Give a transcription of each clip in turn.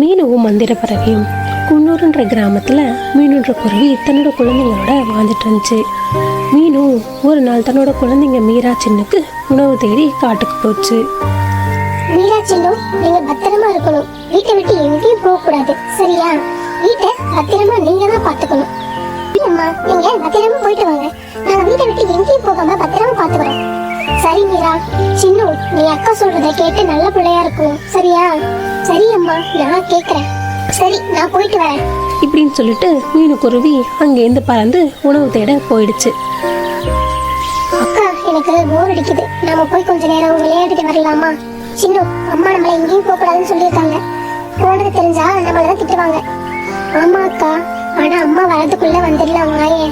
மீனுவும் மந்திர பறவையும் குன்னூர்ன்ற கிராமத்தில் மீனுன்ற குருவி தன்னோட குழந்தைங்களோட வாழ்ந்துட்டு இருந்துச்சு. மீனு ஒரு நாள் தன்னோட குழந்தைங்க மீரா சின்னுக்கு உணவு தேடி காட்டுக்கு போச்சு. மீரா சின்னு, நீங்க பத்திரமா இருக்கணும். வீட்டை விட்டு எங்கேயும் போக கூடாது, சரியா? வீட்டை பத்திரமா நீங்க தான் பாத்துக்கணும். அம்மா, நீங்க பத்திரமா போயிட்டு வாங்க. நாங்க வீட்டை விட்டு எங்கேயும் போகாம பத்திரமா பாத்துக்கிறோம். சரி மீரா. சின்னு, நீ அக்கா சொல்றத கேட்டு நல்ல பிள்ளையா இருக்கணும், சரியா? சரி அம்மா, நான் கேக்குறேன். சரி, நான் போயிட்டு வரேன் இப்படின்னு சொல்லிட்டு மீனு குருவி அங்கேருந்து பறந்து உணவு தேட போயிடுச்சு. அக்கா, எனக்கு போர் அடிக்குது. நாம போய் கொஞ்ச நேரம் விளையாடிட்டு வரலாமா? சின்னு, அம்மா நம்மள எங்கேயும் போக கூடாதுன்னு சொல்லியிருக்காங்க. போனது தெரிஞ்சா நம்மளதான் திட்டுவாங்க. ஆமா அக்கா, ஆனா அம்மா வரதுக்குள்ள வந்துடலாம். வாயே.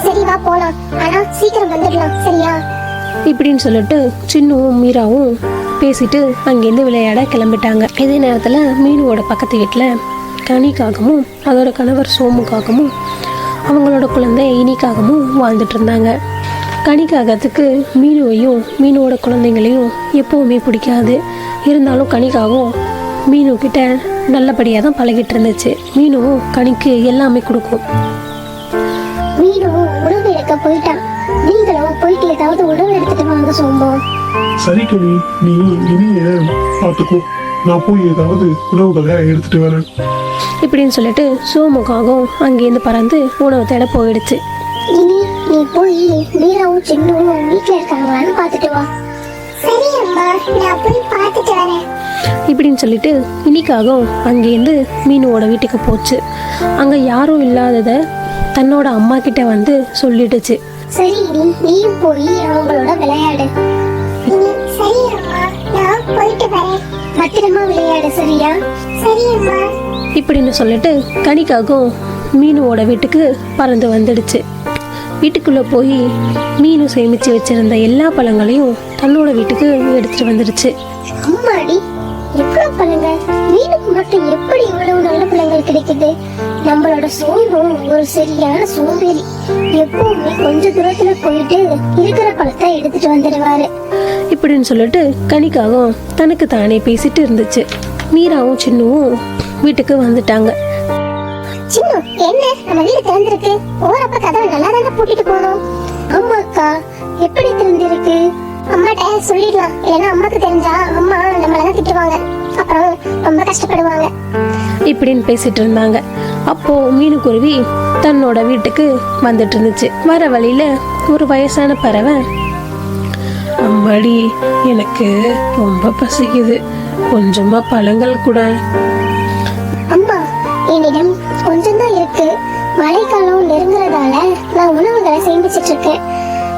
சரி வா போலாம், ஆனா சீக்கிரம் வந்துடலாம், சரியா? இப்படின்னு சொல்லிட்டு சின்னுவும் மீராவும் பேசிட்டு அங்கேருந்து விளையாட கிளம்பிட்டாங்க. இதே நேரத்தில் மீனுவோட பக்கத்து வீட்டில் கனிக்காகவும் அதோட கணவர் சோமுக்காகவும் அவங்களோட குழந்தை இனிக்காகவும் வாழ்ந்துட்டு இருந்தாங்க. கனிக்காகத்துக்கு மீனுவையும் மீனுவோட குழந்தைங்களையும் எப்போவுமே பிடிக்காது. இருந்தாலும் கனிக்காகவும் மீனு கிட்ட நல்லபடியாக தான் பழகிட்டு இருந்துச்சு. மீனுவும் கனிக்கு எல்லாமே கொடுக்கும். மீனு உணவு எடுக்க போயிட்டான். நீங்களும் போயிட்டு ஏதாவது உணவு எடுத்துட்டு வாங்க சோம்போ. சரி கனி, நீ இனிய பார்த்துக்கோ. நான் போய் ஏதாவது உணவுகளை எடுத்துட்டு வரேன் இப்படின்னு சொல்லிட்டு சோமுக்காகவும் அங்கேருந்து பறந்து உணவு தேட போயிடுச்சு. இனி நீ போய் மீராவும் சின்னும் வீட்டுல இருக்காங்களான்னு பாத்துட்டு வா. சரி அம்மா, நான் போய் பாத்துட்டு வரேன் இப்படின்னு சொல்லிட்டு இனிக்காகவும் அங்கேருந்து மீனுவோட வீட்டுக்கு போச்சு. அங்கே யாரும் இல்லாததை தன்னோட அம்மா கிட்ட வந்து சொல்லிடுச்சு. சரி இனி நீயும் போய் அவங்களோட விளையாடு. சரி அம்மா, நான் போயிட்டு வரேன். பத்திரமா விளையாடு, சரியா? சரி அம்மா. இப்படின்னு சொல்லிட்டு கனிக்காகவும் மீனுவோட வீட்டுக்கு பறந்து வந்துடுச்சு. வீட்டுக்குள்ளே போய் மீனு சேமித்து வச்சிருந்த எல்லா பழங்களையும் தன்னோட வீட்டுக்கு எடுத்துட்டு வந்துடுச்சு. அம்மாடி, எவ்வளவு பழங்கள்! மீனுக்கு மட்டும் எப்படி இவ்வளவு நல்ல பழங்கள் கிடைக்குது? நம்மளோட சோம்பும் ஒரு சரியான சோம்பேறி. எப்பவுமே கொஞ்ச தூரத்துல போயிட்டு இருக்கிற பழத்தை எடுத்துட்டு வந்துடுவாரு. இப்படின்னு சொல்லிட்டு கனிக்காகவும் தனக்கு தானே பேசிட்டு இருந்துச்சு. மீராவும் சின்னுவும் வீட்டுக்கு வந்துட்டாங்க. சின்னு, என்ன நம்ம வீடு திறந்திருக்கு? ஓரப்ப கதவை நல்லா தானே பூட்டிட்டு போனோம். ஆமா அக்கா, எப்படி திறந்திருக்கு? அம்மாட்ட சொல்லிடலாம், ஏன்னா அம்மாக்கு தெரிஞ்சா அம்மா நம்மளதான் திட்டுவாங்க, அப்புறம் ரொம்ப கஷ்டப்படுவாங்க. இப்படின்னு பேசிட்டு இருந்தாங்க. அப்போ மீனுக்குருவி தன்னோட வீட்டுக்கு வந்துட்டு இருந்துச்சு. வர வழியில ஒரு வயசான பறவை, அம்மாடி எனக்கு ரொம்ப பசிக்குது, கொஞ்சமா பழங்கள் கூட. அம்மா, என்னிடம் கொஞ்சம் தான் இருக்கு. மழைக்காலம் நெருங்குறதால நான் உணவுகளை சேமிச்சிட்டு இருக்கேன்.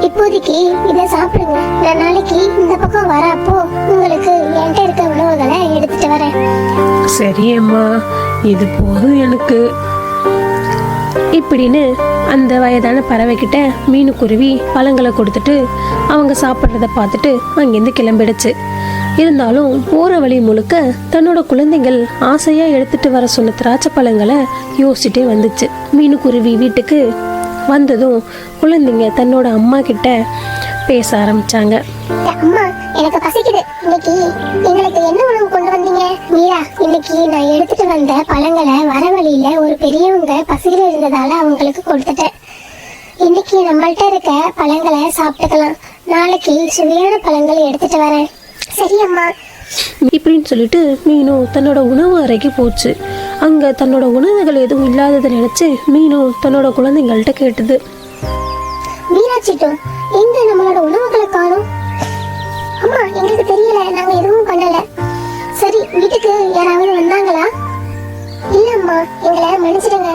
இப்போதைக்கு இதை சாப்பிடுங்க. நான் நாளைக்கு இந்த பக்கம் வரப்போ உங்களுக்கு என்கிட்ட இருக்க உணவுகளை எடுத்துட்டு வரேன். சரி அம்மா, இது போதும் எனக்கு. இப்படின்னு அந்த வயதான பறவை கிட்ட மீனுக்குருவி பழங்களை கொடுத்துட்டு அவங்க சாப்பிட்றத பார்த்துட்டு அங்கேருந்து கிளம்பிடுச்சு. இருந்தாலும் போற வழி முழுக்க தன்னோட குழந்தைகள் ஆசையா எடுத்துட்டு வர சொன்ன திராட்சை பழங்களை யோசிச்சுட்டே வந்துச்சு. மீனுக்குருவி வீட்டுக்கு வந்ததும் குழந்தைங்க தன்னோட அம்மா கிட்ட பேச ஆரம்பிச்சாங்க. அம்மா, எனக்கு பசிக்குது. இன்னைக்கு எங்களுக்கு என்ன உணவு கொண்டு வந்தீங்க? மீரா, இன்னைக்கு நான் எடுத்துட்டு வந்த பழங்களை வர வழியில ஒரு பெரியவங்க பசியில இருந்ததால அவங்களுக்கு கொடுத்துட்டேன். இன்னைக்கு நம்மள்ட்ட இருக்க பழங்களை சாப்பிட்டுக்கலாம். நாளைக்கு சுவையான பழங்களை எடுத்துட்டு வரேன். சரி அம்மா. இப்படின்னு சொல்லிட்டு மீனு தன்னோட உணவு அறைக்கு போச்சு. அங்க தன்னோட உணவுகள் எதுவும் இல்லாததை நினைச்சு மீனு தன்னோட குழந்தைங்கள்ட்ட கேட்டது. மீரா சிட்டு, எங்க நம்மளோட உணவுகளை காணோம்? அம்மா, எங்களுக்கு தெரியல, நாங்க எதுவும் பண்ணல. சரி, வீட்டுக்கு யாராவது வந்தாங்களா? இல்லம்மா, எங்களை மன்னிச்சிடுங்க.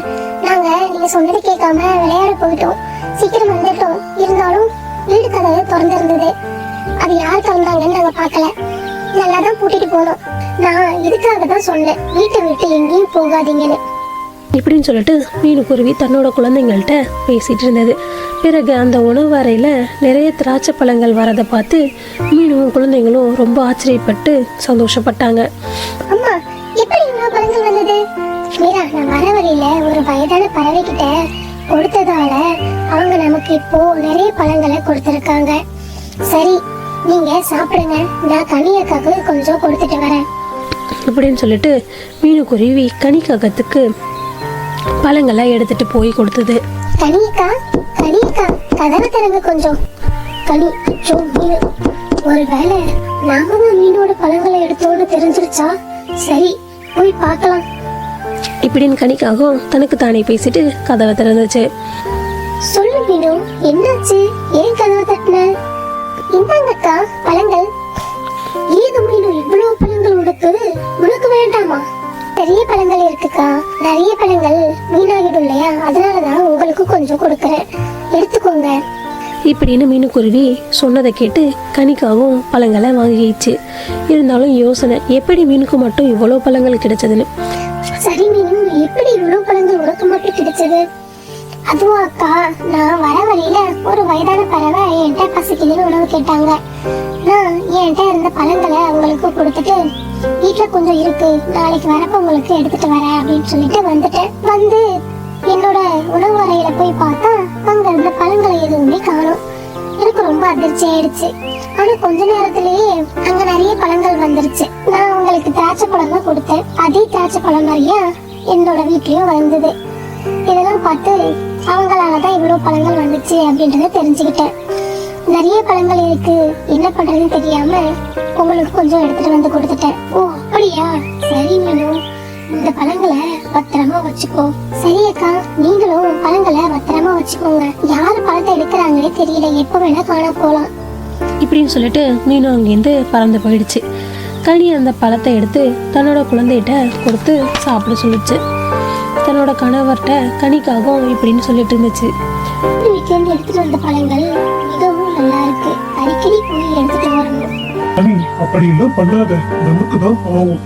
நாங்க நீங்க சொன்னது கேட்காம விளையாட போயிட்டோம். சீக்கிரம் வந்துட்டோம். இருந்தாலும் வீடு கதவு திறந்திருந்தது. அது யார் திறந்தாங்கன்னு நாங்க பார்க்கல. நல்லா தான் பூட்டிட்டு போனோம். நான் இதுக்காக தான் சொன்னேன், வீட்டை விட்டு எங்கேயும் போகாதீங்கன்னு. இப்படின்னு சொல்லிட்டு மீனுக்குருவி தன்னோட குழந்தைங்கள்ட்ட பேசிட்டு இருந்தது. பிறகு அந்த உணவு அறையில நிறைய திராட்சை பழங்கள் வரதை பார்த்து மீனும் குழந்தைங்களும் ரொம்ப ஆச்சரியப்பட்டு சந்தோஷப்பட்டாங்க. அம்மா, எப்படி இவ்வளவு பழங்கள் வந்தது? மீரா, நான் வர வழியில ஒரு வயதான பறவை கிட்ட கொடுத்ததால அவங்க நமக்கு இப்போ நிறைய பழங்களை கொடுத்திருக்காங்க. சரி, நீங்க சாப்பிடுங்க. நான் கனியக்காக்கு கொஞ்சம் கொடுத்துட்டு வரேன். இப்படின்னு சொல்லிட்டு மீனுக்குருவி கனிக்காகத்துக்கு பழங்களை எடுத்துட்டு போய் கொடுத்தது. கனிக்கா கனிக்கா கதவை திறங்க கொஞ்சம். கனி அச்சோ மீன், ஒருவேளை நாம தான் மீனோட பழங்களை எடுத்தோன்னு தெரிஞ்சிருச்சா? சரி போய் பார்க்கலாம். இப்படின்னு கனிக்காகவும் தனக்கு தானே பேசிட்டு கதவை திறந்துச்சு. சொல்லு மீனு, என்னாச்சு? ஏன் கதவை தட்டின? இந்தாங்கக்கா பழங்கள். ஏது மீனு இவ்வளவு பழங்கள் உனக்கு வேண்டாமா? பெரிய பழங்கள் இருக்குக்கா, நிறைய பழங்கள் வீணாகிடும் இல்லையா, அதனாலதான் உங்களுக்கு கொஞ்சம் கொடுக்கறேன், எடுத்துக்கோங்க. இப்படின்னு மீனுக்குருவி சொன்னதை கேட்டு கனிக்காகவும் பழங்களை வாங்கிச்சு. இருந்தாலும் யோசனை, எப்படி மீனுக்கு மட்டும் இவ்வளோ பழங்கள் கிடைச்சதுன்னு. சரி மீனு, எப்படி இவ்வளவு பழங்கள் உனக்கு மட்டும் கிடைச்சது? அதுவும் அக்கா, நான் வர வழியில ஒரு வயதான பறவை என்கிட்ட பசிக்குதுன்னு உணவு கேட்டாங்க. நான் என்கிட்ட இருந்த பழங்களை அவங்களுக்கு கொடுத்துட்டு வீட்டுல கொஞ்சம் இருக்கு, நாளைக்கு வரப்ப உங்களுக்கு எடுத்துட்டு வரேன் அப்படின்னு சொல்லிட்டு வந்துட்டேன். வந்து என்னோட உணவு அறையில போய் பார்த்தா அங்க இருந்த பழங்களை எதுவுமே காணோம். எனக்கு ரொம்ப அதிர்ச்சி ஆயிடுச்சு. ஆனா கொஞ்ச நேரத்திலேயே அங்க நிறைய பழங்கள் வந்துருச்சு. நான் உங்களுக்கு திராட்சை பழம் தான் கொடுத்தேன், அதே திராட்சை பழம் மாதிரியா என்னோட வீட்லயும் வந்தது. இதெல்லாம் பார்த்து அவங்களாலதான் இவ்வளவு பழங்கள் வந்துச்சு அப்படின்றத தெரிஞ்சுக்கிட்டேன். நிறைய பழங்கள் இருக்கு, என்ன பண்றதுன்னு தெரியாம உங்களுக்கு கொஞ்சம் எடுத்துட்டு வந்து கொடுத்துட்டேன். ஓ அப்படியா, சரி மீனு, இந்த பழங்களை பத்திரமா வச்சுக்கோ. சரி அக்கா, நீங்களும் பழங்களை பத்திரமா வச்சுக்கோங்க. யாரு பழத்தை எடுக்கிறாங்களே தெரியல, எப்ப வேணா காண போலாம். இப்படின்னு சொல்லிட்டு மீனும் அங்கேருந்து பறந்து போயிடுச்சு. கனி அந்த பழத்தை எடுத்து தன்னோட குழந்தைகிட்ட கொடுத்து சாப்பிட சொல்லிச்சு. தன்னோட கணவர்கிட்ட கனிக்காகவும் இப்படின்னு சொல்லிட்டு இருந்துச்சு. வீட்டிலிருந்து எடுத்துட்டு வந்த பழங்கள் மிகவும் நல்லா இருக்கு, அடிக்கடி போய் எடுத்துட்டு வரணும். கனி அப்படி எல்லாம் பண்ணாத, நமக்கு தான் ஆகும்.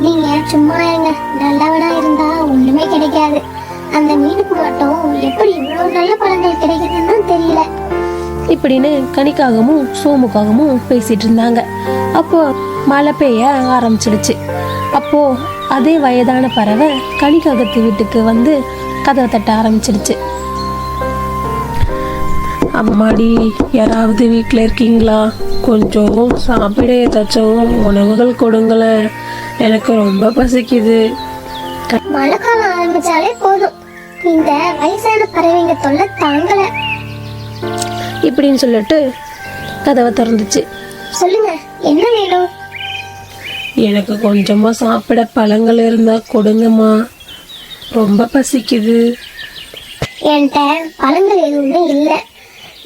நீங்க சும்மா இருங்க, நல்லவனா இருந்தா ஒண்ணுமே கிடைக்காது. அந்த மீனுக்கு மட்டும் எப்படி இவ்வளவு நல்ல பழங்கள் கிடைக்குதுன்னு தெரியல. இப்படின்னு கனிக்காகவும் சோமுக்காகவும் பேசிட்டு இருந்தாங்க. அப்போ மழை பெய்ய ஆரம்பிச்சிடுச்சு. அப்போ அதே வயதான பறவை கனிக்காகத்து வீட்டுக்கு வந்து கதவை தட்ட ஆரம்பிச்சிடுச்சு. அம்மாடி, யாராவது வீட்டில் இருக்கீங்களா? கொஞ்சம் சாப்பிட ஏதாச்சும் உணவுகள் கொடுங்களேன், எனக்கு ரொம்ப பசிக்குது. மழை காலம் ஆரம்பிச்சாலே போதும், இந்த வயசான பறவைங்க தொல்லை தாங்கல. இப்படின்னு சொல்லிட்டு கதவை திறந்துச்சு. சொல்லுங்க, என்ன வேணும்? எனக்கு கொஞ்சமா சாப்பிட பழங்கள் இருந்தா கொடுங்கம்மா, ரொம்ப பசிக்குது. என்கிட்ட பழங்கள் எதுவுமே இல்லை.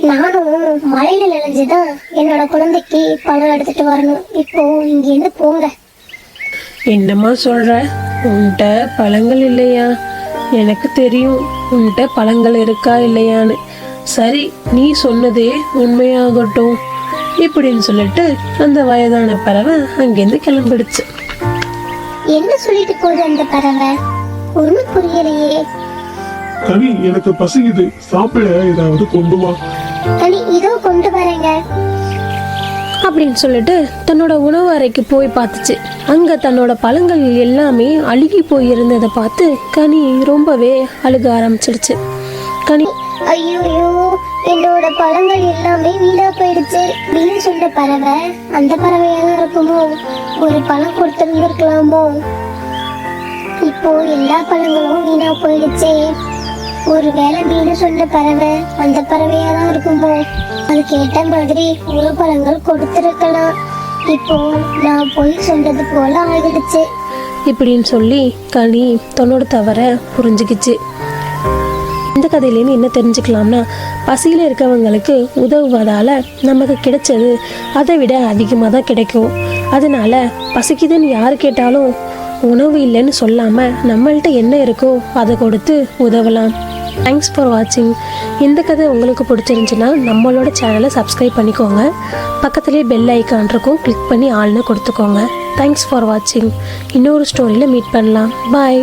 நானும் மழையில நினைஞ்சுதான் என்னோட குழந்தைக்கு பழம் எடுத்துட்டு வரணும். இப்போ இங்க இருந்து போங்க. என்னம்மா சொல்ற? உன்கிட்ட பழங்கள் இல்லையா? எனக்கு தெரியும் உன்கிட்ட பழங்கள் இருக்கா இல்லையான்னு. சரி, நீ சொன்னதே உண்மையாகட்டும் இப்படின்னு சொல்லிட்டு அந்த வயதான பறவை அங்கேருந்து கிளம்பிடுச்சு. என்ன சொல்லிட்டு போகுது அந்த பறவை? ஒண்ணு புரியலையே. கனி, எனக்கு பசிக்குது, சாப்பிட ஏதாவது கொண்டு வா. கனி, இதோ கொண்டு வரேங்க அப்படின்னு சொல்லிட்டு தன்னோட உணவு அறைக்கு போய் பார்த்துச்சு. அங்க தன்னோட பழங்கள் எல்லாமே அழுகி போய் இருந்ததை பார்த்து கனி ரொம்பவே அழுக ஆரம்பிச்சிடுச்சு. கனி, ஐயோ, என்னோட பழங்கள் எல்லாமே வீணா போயிடுச்சு. வீண் சொன்ன பறவை அந்த பறவையாக இருக்குமோ? ஒரு பழம் கொடுத்திருந்திருக்கலாமோ? இப்போ எல்லா பழங்களும் வீணா போயிடுச்சே. ஒருவேளை மீனு சொன்ன பறவை அந்த பறவையா தான் இருக்குமோ? அது கேட்ட மாதிரி ஒரு பழங்கள் கொடுத்திருக்கலாம். இப்போ நான் போய் சொன்னது போல ஆகிடுச்சு இப்படின்னு சொல்லி கனி தன்னோட தவற புரிஞ்சுக்கிச்சு. இந்த கதையிலேருந்து என்ன தெரிஞ்சுக்கலாம்னா, பசியில் இருக்கவங்களுக்கு உதவுவதால் நமக்கு கிடைச்சது அதை விட அதிகமாக தான் கிடைக்கும். அதனால பசிக்குதுன்னு யார் கேட்டாலும் உணவு இல்லைன்னு சொல்லாமல் நம்மள்ட்ட என்ன இருக்கோ அதை கொடுத்து உதவலாம். தேங்க்ஸ் ஃபார் வாட்சிங். இந்த கதை உங்களுக்கு பிடிச்சிருந்துச்சுன்னா நம்மளோட சேனலை சப்ஸ்கிரைப் பண்ணிக்கோங்க. பக்கத்துலேயே பெல் ஐக்கான் இருக்கும், கிளிக் பண்ணி ஆள்னு கொடுத்துக்கோங்க. தேங்க்ஸ் ஃபார் வாட்சிங். இன்னொரு ஸ்டோரியில் மீட் பண்ணலாம். பாய்.